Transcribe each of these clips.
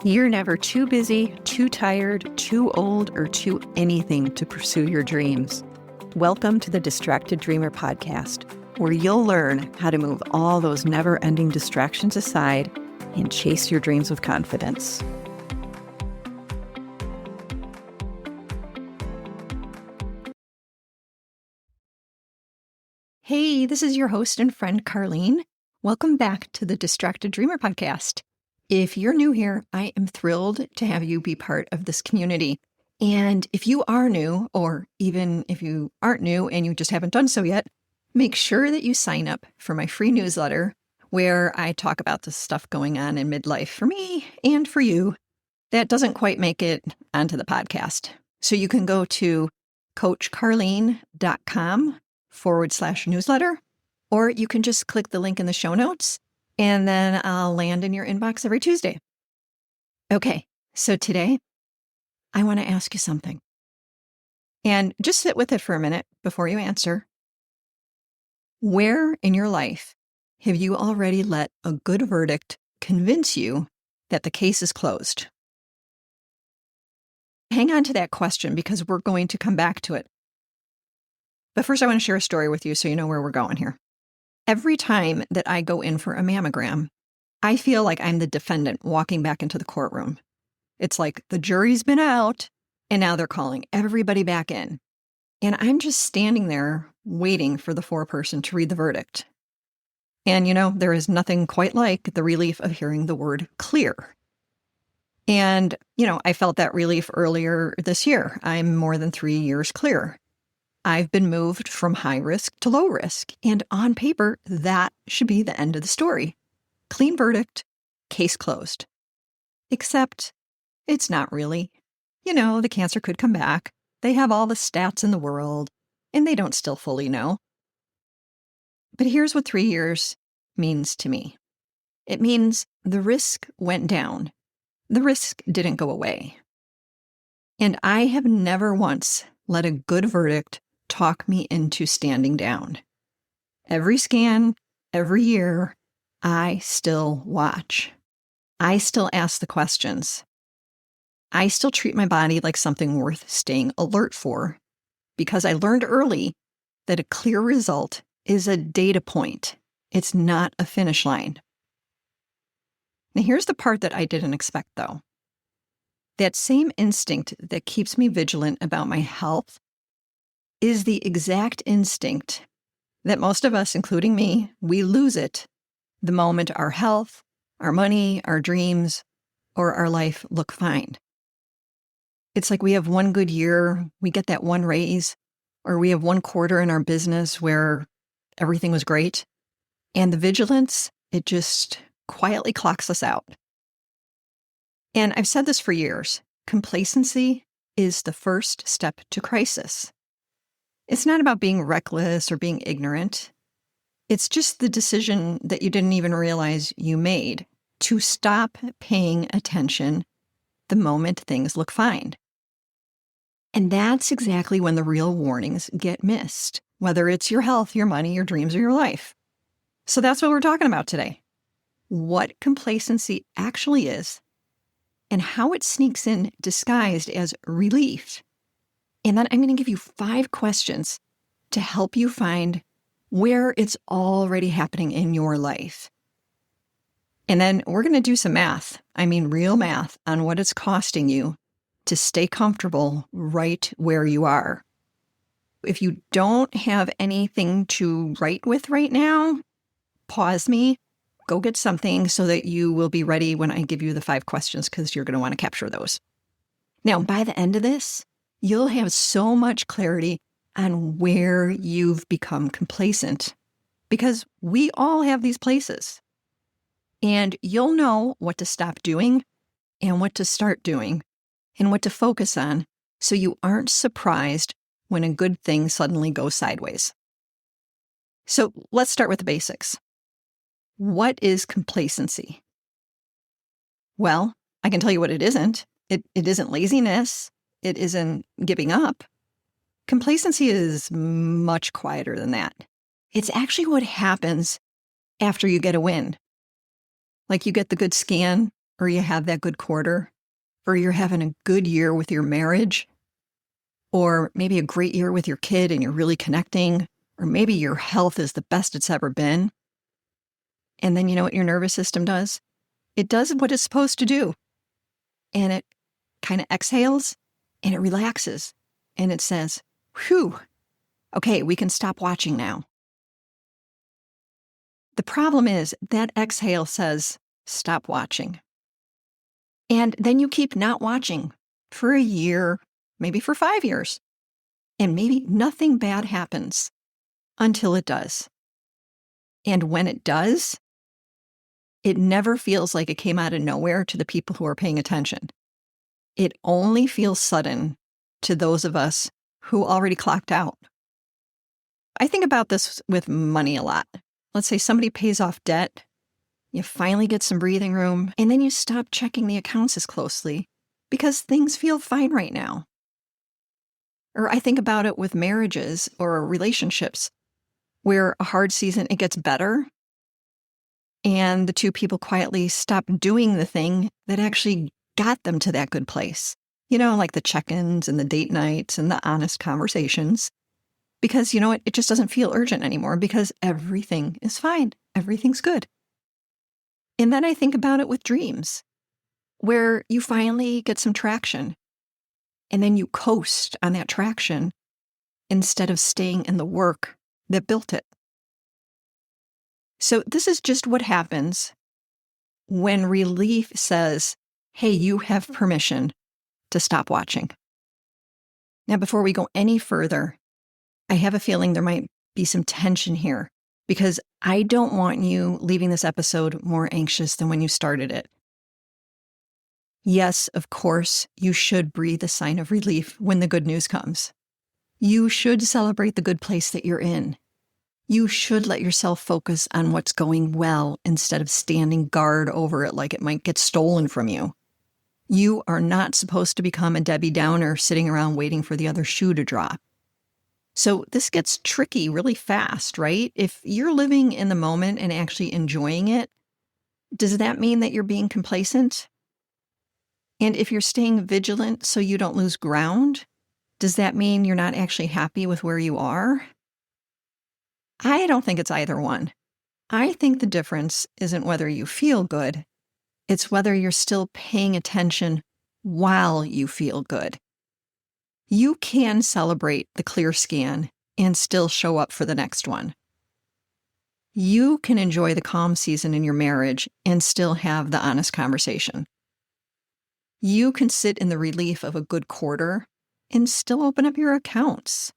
You're never too busy, too tired, too old, or too anything to pursue your dreams. Welcome to the Distracted Dreamer podcast, where you'll learn how to move all those never-ending distractions aside and chase your dreams with confidence. Hey, this is your host and friend, Carlene. Welcome back to the Distracted Dreamer podcast. If you're new here, I am thrilled to have you be part of this community. And if you are new, or even if you aren't new and you just haven't done so yet, make sure that you sign up for my free newsletter where I talk about the stuff going on in midlife for me and for you that doesn't quite make it onto the podcast. So you can go to coachcarlene.com/newsletter, or you can just click the link in the show notes and then I'll land in your inbox every Tuesday. Okay, so today I want to ask you something. And just sit with it for a minute before you answer. Where in your life have you already let a good verdict convince you that the case is closed? Hang on to that question because we're going to come back to it. But first, I want to share a story with you so you know where we're going here. Every time that I go in for a mammogram, I feel like I'm the defendant walking back into the courtroom. It's like the jury's been out, and now they're calling everybody back in. And I'm just standing there waiting for the foreperson to read the verdict. And, there is nothing quite like the relief of hearing the word clear. And, I felt that relief earlier this year. I'm more than 3 years clear. I've been moved from high risk to low risk, and on paper, that should be the end of the story. Clean verdict, case closed. Except it's not really. The cancer could come back. They have all the stats in the world, and they don't still fully know. But here's what 3 years means to me. It means the risk went down. The risk didn't go away. And I have never once let a good verdict talk me into standing down. Every scan, every year, I still watch. I still ask the questions. I still treat my body like something worth staying alert for, because I learned early that a clear result is a data point. It's not a finish line. Now, here's the part that I didn't expect, though. That same instinct that keeps me vigilant about my health is the exact instinct that most of us, including me, we lose it the moment our health, our money, our dreams, or our life look fine. It's like we have one good year, we get that one raise, or we have one quarter in our business where everything was great, and the vigilance, it just quietly clocks us out. And I've said this for years, complacency is the first step to crisis. It's not about being reckless or being ignorant. It's just the decision that you didn't even realize you made to stop paying attention the moment things look fine. And that's exactly when the real warnings get missed, whether it's your health, your money, your dreams, or your life. So that's what we're talking about today. What complacency actually is and how it sneaks in disguised as relief. And then I'm going to give you 5 questions to help you find where it's already happening in your life. And then we're going to do some math. I mean, real math on what it's costing you to stay comfortable right where you are. If you don't have anything to write with right now, pause me, go get something so that you will be ready when I give you the 5 questions because you're going to want to capture those. Now, by the end of this, you'll have so much clarity on where you've become complacent because we all have these places. And you'll know what to stop doing and what to start doing and what to focus on so you aren't surprised when a good thing suddenly goes sideways. So let's start with the basics. What is complacency? Well, I can tell you what it isn't. It isn't laziness. It isn't giving up. Complacency is much quieter than that. It's actually what happens after you get a win. Like you get the good scan or you have that good quarter, or you're having a good year with your marriage, or maybe a great year with your kid and you're really connecting, or maybe your health is the best it's ever been. And then you know what your nervous system does? It does what it's supposed to do. And it kind of exhales and it relaxes. And it says, whew, okay, we can stop watching now. The problem is that exhale says, stop watching. And then you keep not watching for a year, maybe for 5 years. And maybe nothing bad happens until it does. And when it does, it never feels like it came out of nowhere to the people who are paying attention. It only feels sudden to those of us who already clocked out. I think about this with money a lot. Let's say somebody pays off debt, you finally get some breathing room, and then you stop checking the accounts as closely because things feel fine right now. Or I think about it with marriages or relationships where a hard season, it gets better, and the two people quietly stop doing the thing that actually got them to that good place. You know, like the check-ins and the date nights and the honest conversations. Because, you know what, it just doesn't feel urgent anymore because everything is fine. Everything's good. And then I think about it with dreams, where you finally get some traction, and then you coast on that traction instead of staying in the work that built it. So this is just what happens when relief says, hey, you have permission to stop watching. Now, before we go any further, I have a feeling there might be some tension here because I don't want you leaving this episode more anxious than when you started it. Yes, of course, you should breathe a sign of relief when the good news comes. You should celebrate the good place that you're in. You should let yourself focus on what's going well instead of standing guard over it like it might get stolen from you. You are not supposed to become a Debbie Downer sitting around waiting for the other shoe to drop. So this gets tricky really fast, right? If you're living in the moment and actually enjoying it, does that mean that you're being complacent? And if you're staying vigilant so you don't lose ground, does that mean you're not actually happy with where you are? I don't think it's either one. I think the difference isn't whether you feel good, it's whether you're still paying attention while you feel good. You can celebrate the clear scan and still show up for the next one. You can enjoy the calm season in your marriage and still have the honest conversation. You can sit in the relief of a good quarter and still open up your accounts.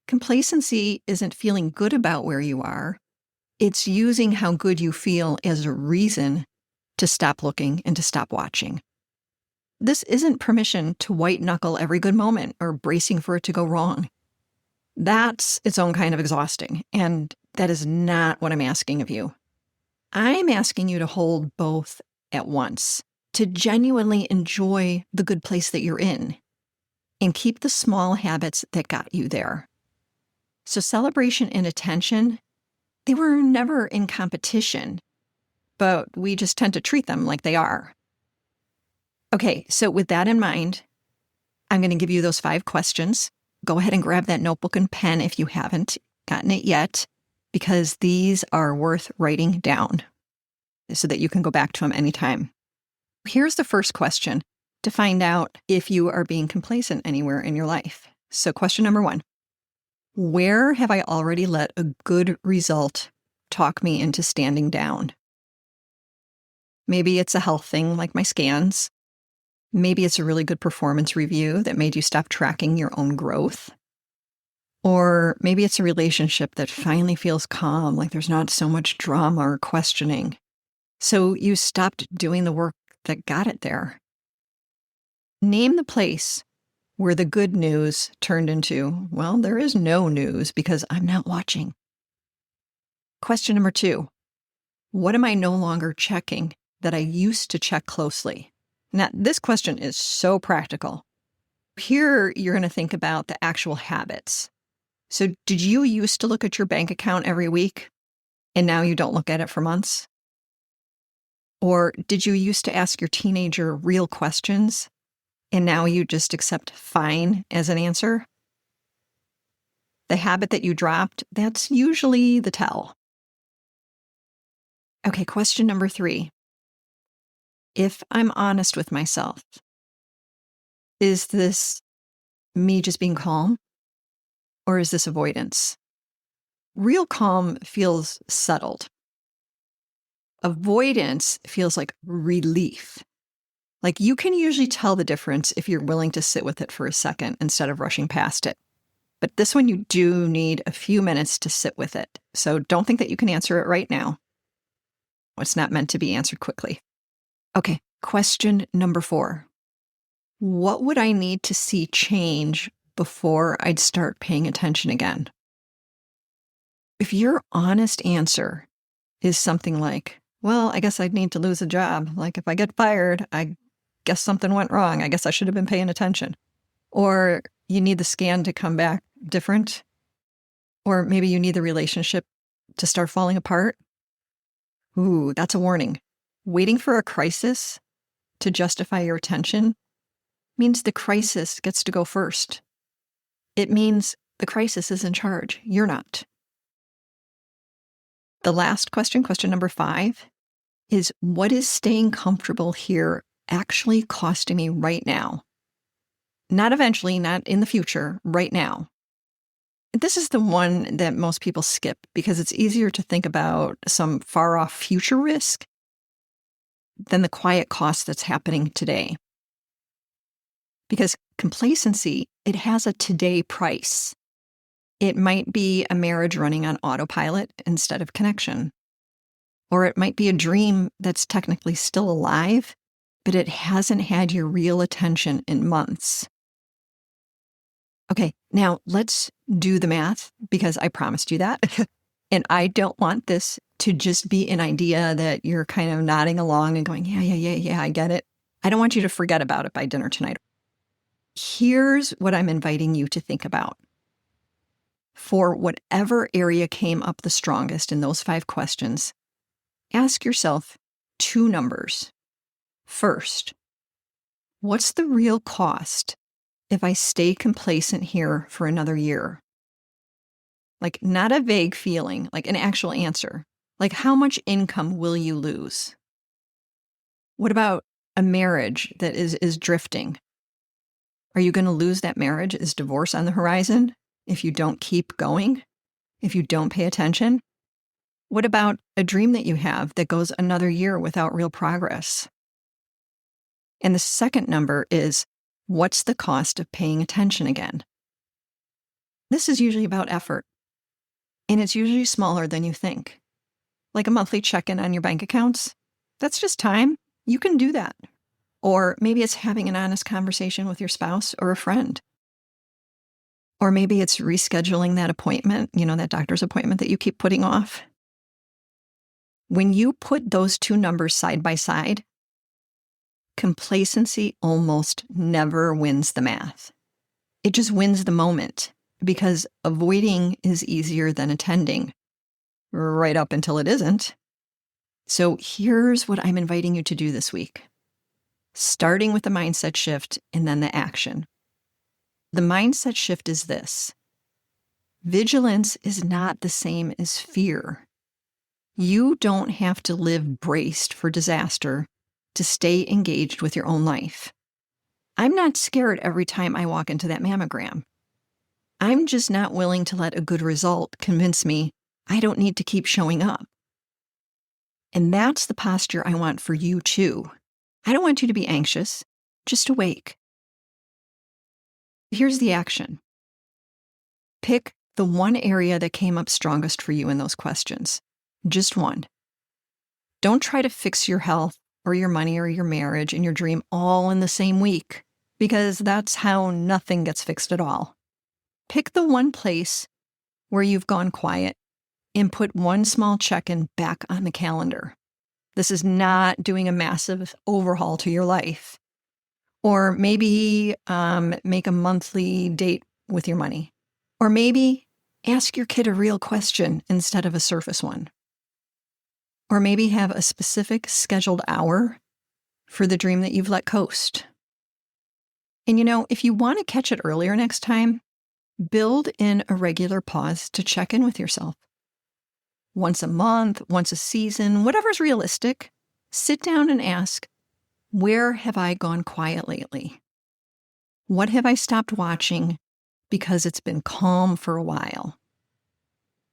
Complacency isn't feeling good about where you are. It's using how good you feel as a reason to stop looking and to stop watching. This isn't permission to white knuckle every good moment or bracing for it to go wrong. That's its own kind of exhausting, and that is not what I'm asking of you. I'm asking you to hold both at once, to genuinely enjoy the good place that you're in, and keep the small habits that got you there. So celebration and attention, they were never in competition, but we just tend to treat them like they are. Okay, so with that in mind, I'm going to give you those 5 questions. Go ahead and grab that notebook and pen if you haven't gotten it yet, because these are worth writing down so that you can go back to them anytime. Here's the first question to find out if you are being complacent anywhere in your life. So question number 1, where have I already let a good result talk me into standing down? Maybe it's a health thing like my scans. Maybe it's a really good performance review that made you stop tracking your own growth. Or maybe it's a relationship that finally feels calm, like there's not so much drama or questioning. So you stopped doing the work that got it there. Name the place where the good news turned into, well, there is no news because I'm not watching. Question number 2, what am I no longer checking that I used to check closely? Now, this question is so practical. Here, you're going to think about the actual habits. So did you used to look at your bank account every week, and now you don't look at it for months? Or did you used to ask your teenager real questions and now you just accept fine as an answer? The habit that you dropped, that's usually the tell. Okay, question number 3. If I'm honest with myself, is this me just being calm or is this avoidance? Real calm feels settled. Avoidance feels like relief. Like you can usually tell the difference if you're willing to sit with it for a second instead of rushing past it. But this one, you do need a few minutes to sit with it. So don't think that you can answer it right now. It's not meant to be answered quickly. Okay, question number 4. What would I need to see change before I'd start paying attention again? If your honest answer is something like, well, I guess I'd need to lose a job. Like if I get fired, I guess something went wrong. I guess I should have been paying attention. Or you need the scan to come back different. Or maybe you need the relationship to start falling apart. Ooh, that's a warning. Waiting for a crisis to justify your attention means the crisis gets to go first. It means the crisis is in charge. You're not. The last question, question number 5, is what is staying comfortable here actually costing me right now? Not eventually, not in the future, right now. This is the one that most people skip because it's easier to think about some far-off future risk than the quiet cost that's happening today. Because complacency, it has a today price. It might be a marriage running on autopilot instead of connection. Or it might be a dream that's technically still alive, but it hasn't had your real attention in months. Okay, now let's do the math because I promised you that. And I don't want this to just be an idea that you're kind of nodding along and going, yeah, I get it. I don't want you to forget about it by dinner tonight. Here's what I'm inviting you to think about. For whatever area came up the strongest in those 5 questions, ask yourself 2 numbers. First, what's the real cost if I stay complacent here for another year? Like not a vague feeling, like an actual answer. Like how much income will you lose? What about a marriage that is drifting? Are you going to lose that marriage? Is divorce on the horizon if you don't keep going? If you don't pay attention? What about a dream that you have that goes another year without real progress? And the second number is, what's the cost of paying attention again? This is usually about effort, and it's usually smaller than you think. Like a monthly check-in on your bank accounts. That's just time. You can do that. Or maybe it's having an honest conversation with your spouse or a friend. Or maybe it's rescheduling that appointment, that doctor's appointment that you keep putting off. When you put those 2 numbers side by side, complacency almost never wins the math. It just wins the moment because avoiding is easier than attending, right up until it isn't. So here's what I'm inviting you to do this week, starting with the mindset shift and then the action. The mindset shift is this. Vigilance is not the same as fear. You don't have to live braced for disaster to stay engaged with your own life. I'm not scared every time I walk into that mammogram. I'm just not willing to let a good result convince me I don't need to keep showing up. And that's the posture I want for you too. I don't want you to be anxious, just awake. Here's the action. Pick the one area that came up strongest for you in those questions. Just one. Don't try to fix your health or your money or your marriage and your dream all in the same week, because that's how nothing gets fixed at all. Pick the one place where you've gone quiet and put one small check-in back on the calendar. This is not doing a massive overhaul to your life. Or maybe make a monthly date with your money. Or maybe ask your kid a real question instead of a surface one. Or maybe have a specific scheduled hour for the dream that you've let coast. And if you want to catch it earlier next time, build in a regular pause to check in with yourself. Once a month, once a season, whatever's realistic, sit down and ask, where have I gone quiet lately? What have I stopped watching because it's been calm for a while?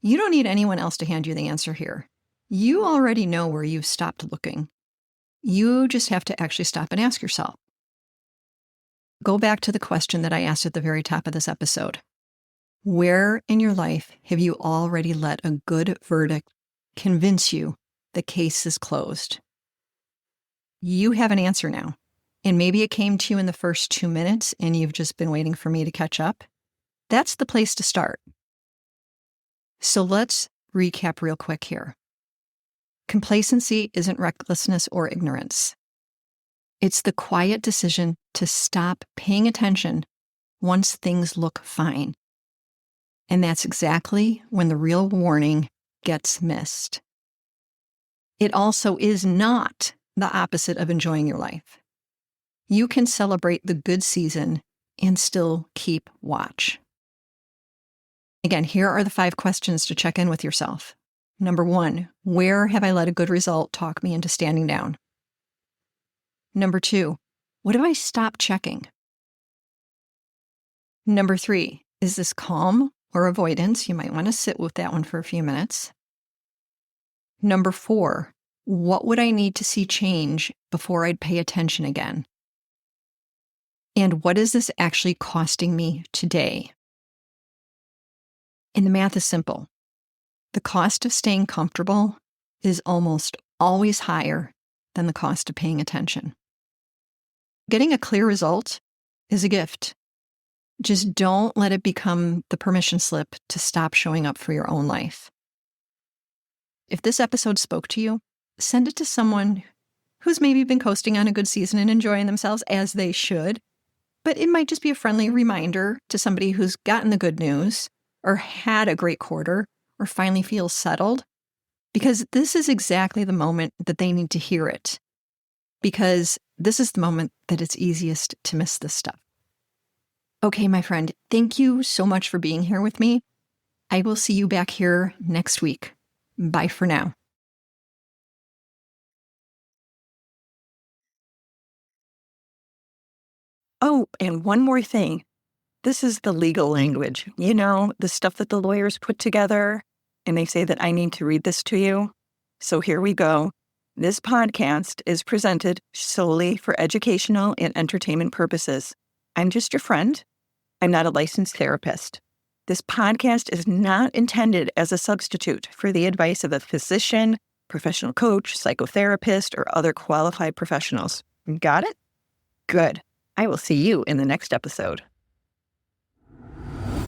You don't need anyone else to hand you the answer here. You already know where you've stopped looking. You just have to actually stop and ask yourself. Go back to the question that I asked at the very top of this episode. Where in your life have you already let a good verdict convince you the case is closed? You have an answer now. And maybe it came to you in the first 2 minutes and you've just been waiting for me to catch up. That's the place to start. So let's recap real quick here. Complacency isn't recklessness or ignorance. It's the quiet decision to stop paying attention once things look fine. And that's exactly when the real warning gets missed. It also is not the opposite of enjoying your life. You can celebrate the good season and still keep watch. Again, here are the 5 questions to check in with yourself. Number 1, where have I let a good result talk me into standing down? Number 2, what have I stopped checking? Number 3, is this calm or avoidance? You might want to sit with that one for a few minutes. Number 4, what would I need to see change before I'd pay attention again? And what is this actually costing me today? And the math is simple. The cost of staying comfortable is almost always higher than the cost of paying attention. Getting a clear result is a gift. Just don't let it become the permission slip to stop showing up for your own life. If this episode spoke to you, send it to someone who's maybe been coasting on a good season and enjoying themselves as they should. But it might just be a friendly reminder to somebody who's gotten the good news or had a great quarter or finally feels settled, because this is exactly the moment that they need to hear it, because this is the moment that it's easiest to miss this stuff. Okay, my friend, thank you so much for being here with me. I will see you back here next week. Bye for now. Oh, and one more thing. This is the legal language. The stuff that the lawyers put together, and they say that I need to read this to you. So here we go. This podcast is presented solely for educational and entertainment purposes. I'm just your friend. I'm not a licensed therapist. This podcast is not intended as a substitute for the advice of a physician, professional coach, psychotherapist, or other qualified professionals. Got it? Good. I will see you in the next episode.